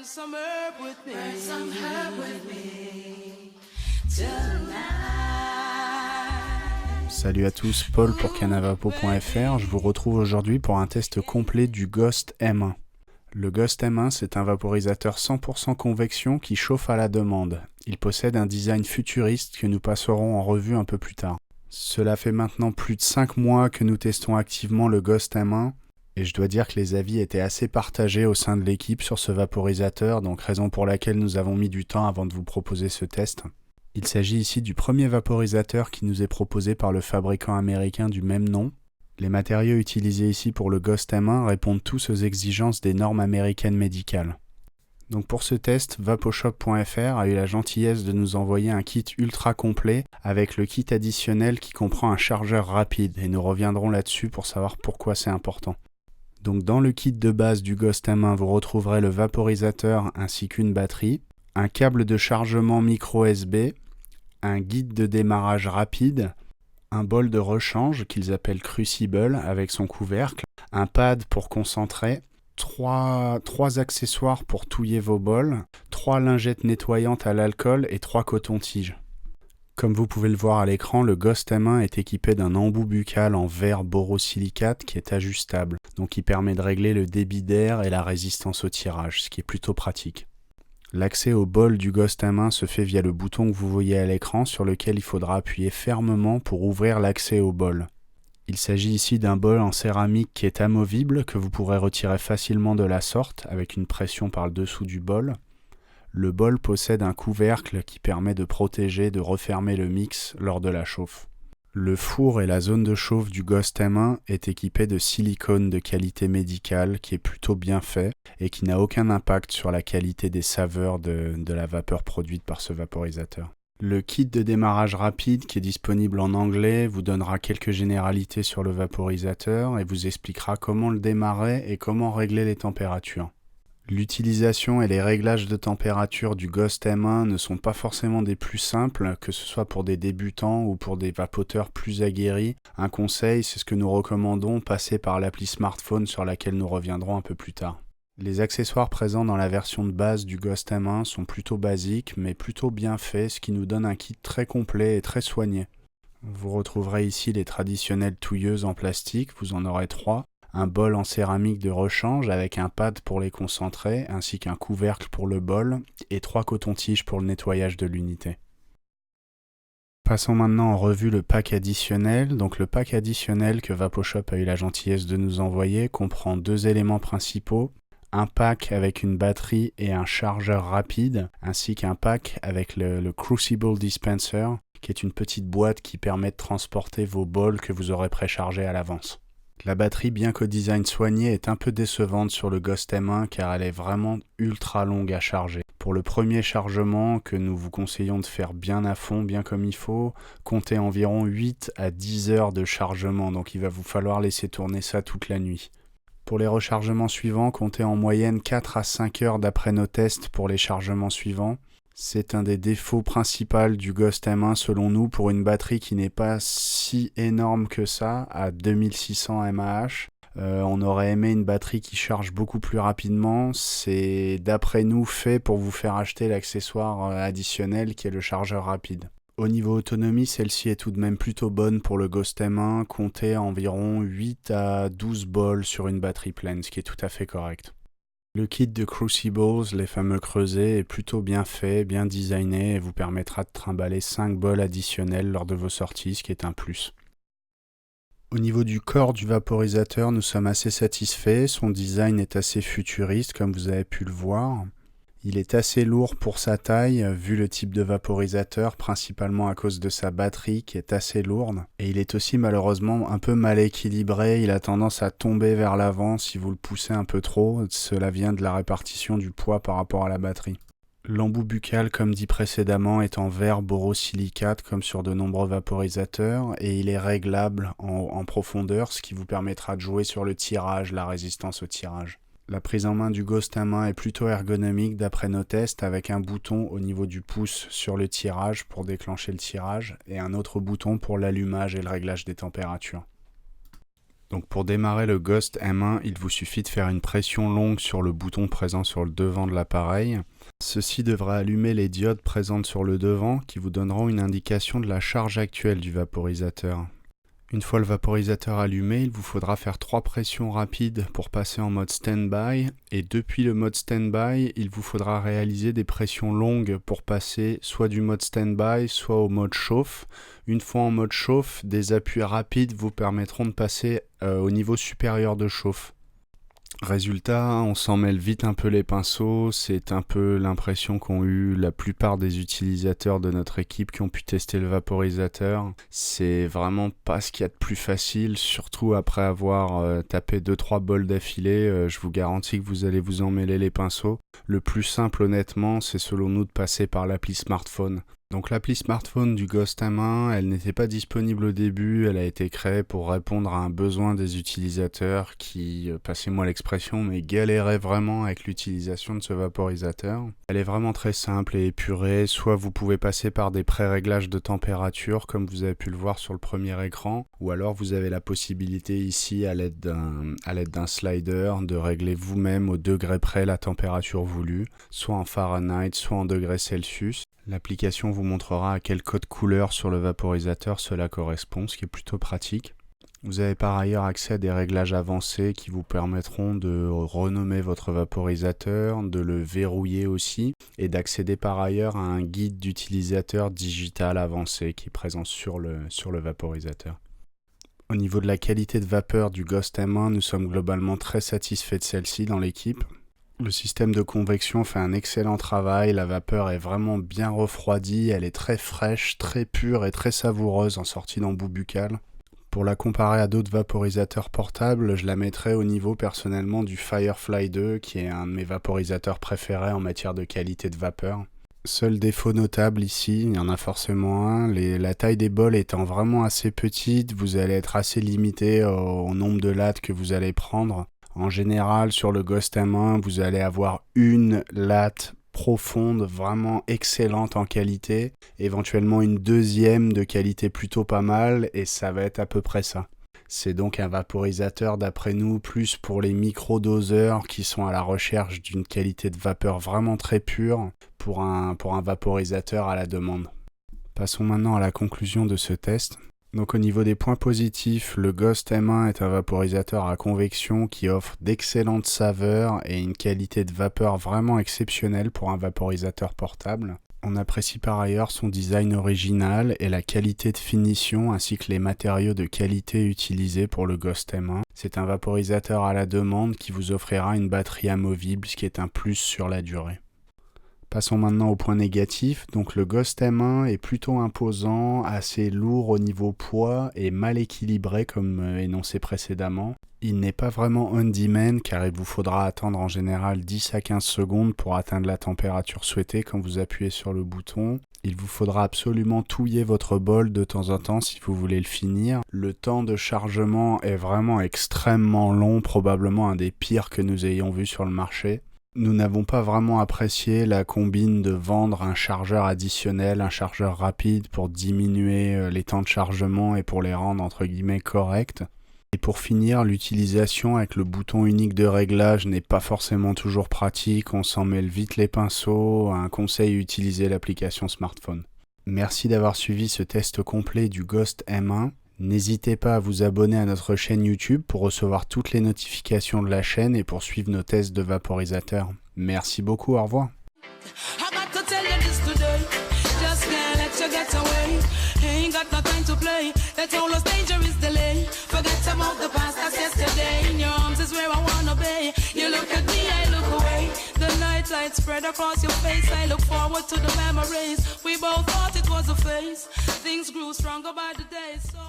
some herb with me. Burn some herb with me tonight. Salut à tous, Paul pour canavapo.fr. Je vous retrouve aujourd'hui pour un test complet du Ghost M1. Le Ghost M1, c'est un vaporisateur 100% convection qui chauffe à la demande. Il possède un design futuriste que nous passerons en revue un peu plus tard. Cela fait maintenant plus de 5 mois que nous testons activement le Ghost M1 et je dois dire que les avis étaient assez partagés au sein de l'équipe sur ce vaporisateur, donc raison pour laquelle nous avons mis du temps avant de vous proposer ce test. Il s'agit ici du premier vaporisateur qui nous est proposé par le fabricant américain du même nom. Les matériaux utilisés ici pour le Ghost M1 répondent tous aux exigences des normes américaines médicales. Donc pour ce test, vaposhop.fr a eu la gentillesse de nous envoyer un kit ultra complet avec le kit additionnel qui comprend un chargeur rapide et nous reviendrons là-dessus pour savoir pourquoi c'est important. Donc dans le kit de base du Ghost M1, vous retrouverez le vaporisateur ainsi qu'une batterie, un câble de chargement micro USB, un guide de démarrage rapide, un bol de rechange qu'ils appellent Crucible avec son couvercle, un pad pour concentrer, trois accessoires pour touiller vos bols, 3 lingettes nettoyantes à l'alcool et 3 cotons-tiges. Comme vous pouvez le voir à l'écran, le Ghost M1 est équipé d'un embout buccal en verre borosilicate qui est ajustable, donc il permet de régler le débit d'air et la résistance au tirage, ce qui est plutôt pratique. L'accès au bol du Ghost M1 se fait via le bouton que vous voyez à l'écran sur lequel il faudra appuyer fermement pour ouvrir l'accès au bol. Il s'agit ici d'un bol en céramique qui est amovible, que vous pourrez retirer facilement de la sorte avec une pression par le dessous du bol. Le bol possède un couvercle qui permet de protéger, de refermer le mix lors de la chauffe. Le four et la zone de chauffe du Ghost M1 est équipé de silicone de qualité médicale qui est plutôt bien fait et qui n'a aucun impact sur la qualité des saveurs de la vapeur produite par ce vaporisateur. Le kit de démarrage rapide qui est disponible en anglais vous donnera quelques généralités sur le vaporisateur et vous expliquera comment le démarrer et comment régler les températures. L'utilisation et les réglages de température du Ghost M1 ne sont pas forcément des plus simples, que ce soit pour des débutants ou pour des vapoteurs plus aguerris. Un conseil, c'est ce que nous recommandons, passer par l'appli smartphone sur laquelle nous reviendrons un peu plus tard. Les accessoires présents dans la version de base du Ghost M1 sont plutôt basiques, mais plutôt bien faits, ce qui nous donne un kit très complet et très soigné. Vous retrouverez ici les traditionnelles touilleuses en plastique, vous en aurez 3, un bol en céramique de rechange avec un pad pour les concentrer, ainsi qu'un couvercle pour le bol, et 3 cotons-tiges pour le nettoyage de l'unité. Passons maintenant en revue le pack additionnel. Donc le pack additionnel que VapoShop a eu la gentillesse de nous envoyer comprend 2 éléments principaux, un pack avec une batterie et un chargeur rapide, ainsi qu'un pack avec le Crucible Dispenser, qui est une petite boîte qui permet de transporter vos bols que vous aurez préchargés à l'avance. La batterie, bien qu'au design soigné, est un peu décevante sur le Ghost M1 car elle est vraiment ultra longue à charger. Pour le premier chargement, que nous vous conseillons de faire bien à fond, bien comme il faut, comptez environ 8 à 10 heures de chargement, donc il va vous falloir laisser tourner ça toute la nuit. Pour les rechargements suivants, comptez en moyenne 4 à 5 heures d'après nos tests pour les chargements suivants. C'est un des défauts principaux du Ghost M1 selon nous pour une batterie qui n'est pas si énorme que ça, à 2600 mAh. On aurait aimé une batterie qui charge beaucoup plus rapidement. C'est d'après nous fait pour vous faire acheter l'accessoire additionnel qui est le chargeur rapide. Au niveau autonomie, celle-ci est tout de même plutôt bonne pour le Ghost M1, comptez environ 8 à 12 bols sur une batterie pleine, ce qui est tout à fait correct. Le kit de Crucibles, les fameux creusets, est plutôt bien fait, bien designé et vous permettra de trimballer 5 bols additionnels lors de vos sorties, ce qui est un plus. Au niveau du corps du vaporisateur, nous sommes assez satisfaits, son design est assez futuriste comme vous avez pu le voir. Il est assez lourd pour sa taille, vu le type de vaporisateur, principalement à cause de sa batterie qui est assez lourde. Et il est aussi malheureusement un peu mal équilibré, il a tendance à tomber vers l'avant si vous le poussez un peu trop. Cela vient de la répartition du poids par rapport à la batterie. L'embout buccal, comme dit précédemment, est en verre borosilicate comme sur de nombreux vaporisateurs et il est réglable en profondeur, ce qui vous permettra de jouer sur le tirage, la résistance au tirage. La prise en main du Ghost M1 est plutôt ergonomique d'après nos tests avec un bouton au niveau du pouce sur le tirage pour déclencher le tirage et un autre bouton pour l'allumage et le réglage des températures. Donc pour démarrer le Ghost M1, il vous suffit de faire une pression longue sur le bouton présent sur le devant de l'appareil. Ceci devra allumer les diodes présentes sur le devant qui vous donneront une indication de la charge actuelle du vaporisateur. Une fois le vaporisateur allumé, il vous faudra faire 3 pressions rapides pour passer en mode stand-by et depuis le mode stand-by, il vous faudra réaliser des pressions longues pour passer soit du mode stand-by, soit au mode chauffe. Une fois en mode chauffe, des appuis rapides vous permettront de passer au niveau supérieur de chauffe. Résultat, on s'en mêle vite un peu les pinceaux, c'est un peu l'impression qu'ont eu la plupart des utilisateurs de notre équipe qui ont pu tester le vaporisateur. C'est vraiment pas ce qu'il y a de plus facile, surtout après avoir tapé 2-3 bols d'affilée, je vous garantis que vous allez vous en mêler les pinceaux. Le plus simple honnêtement, c'est selon nous de passer par l'appli smartphone. Donc l'appli smartphone du Ghost M1, elle n'était pas disponible au début, elle a été créée pour répondre à un besoin des utilisateurs qui, passez-moi l'expression, mais galéraient vraiment avec l'utilisation de ce vaporisateur. Elle est vraiment très simple et épurée, soit vous pouvez passer par des pré-réglages de température comme vous avez pu le voir sur le premier écran, ou alors vous avez la possibilité ici à l'aide d'un slider de régler vous-même au degré près la température voulue, soit en Fahrenheit, soit en degrés Celsius. L'application vous montrera à quel code couleur sur le vaporisateur cela correspond, ce qui est plutôt pratique. Vous avez par ailleurs accès à des réglages avancés qui vous permettront de renommer votre vaporisateur, de le verrouiller aussi et d'accéder par ailleurs à un guide d'utilisateur digital avancé qui est présent sur le vaporisateur. Au niveau de la qualité de vapeur du Ghost M1, nous sommes globalement très satisfaits de celle-ci dans l'équipe. Le système de convection fait un excellent travail, la vapeur est vraiment bien refroidie, elle est très fraîche, très pure et très savoureuse en sortie d'embout buccal. Pour la comparer à d'autres vaporisateurs portables, je la mettrais au niveau personnellement du Firefly 2 qui est un de mes vaporisateurs préférés en matière de qualité de vapeur. Seul défaut notable ici, il y en a forcément un, la taille des bols étant vraiment assez petite, vous allez être assez limité au nombre de lattes que vous allez prendre. En général, sur le Ghost M1, vous allez avoir une latte profonde, vraiment excellente en qualité, éventuellement une deuxième de qualité plutôt pas mal, et ça va être à peu près ça. C'est donc un vaporisateur, d'après nous, plus pour les microdoseurs qui sont à la recherche d'une qualité de vapeur vraiment très pure pour un vaporisateur à la demande. Passons maintenant à la conclusion de ce test. Donc au niveau des points positifs, le Ghost M1 est un vaporisateur à convection qui offre d'excellentes saveurs et une qualité de vapeur vraiment exceptionnelle pour un vaporisateur portable. On apprécie par ailleurs son design original et la qualité de finition ainsi que les matériaux de qualité utilisés pour le Ghost M1. C'est un vaporisateur à la demande qui vous offrira une batterie amovible, ce qui est un plus sur la durée. Passons maintenant au point négatif. Donc le Ghost M1 est plutôt imposant, assez lourd au niveau poids et mal équilibré comme énoncé précédemment. Il n'est pas vraiment on-demand car il vous faudra attendre en général 10 à 15 secondes pour atteindre la température souhaitée quand vous appuyez sur le bouton. Il vous faudra absolument touiller votre bol de temps en temps si vous voulez le finir. Le temps de chargement est vraiment extrêmement long, probablement un des pires que nous ayons vu sur le marché. Nous n'avons pas vraiment apprécié la combine de vendre un chargeur additionnel, un chargeur rapide pour diminuer les temps de chargement et pour les rendre entre guillemets corrects. Et pour finir, l'utilisation avec le bouton unique de réglage n'est pas forcément toujours pratique, on s'en mêle vite les pinceaux, un conseil, utiliser l'application smartphone. Merci d'avoir suivi ce test complet du Ghost M1. N'hésitez pas à vous abonner à notre chaîne YouTube pour recevoir toutes les notifications de la chaîne et pour suivre nos tests de vaporisateurs. Merci beaucoup, au revoir. Light spread across your face. I look forward to the memories. We both thought it was a phase. Things grew stronger by the day. So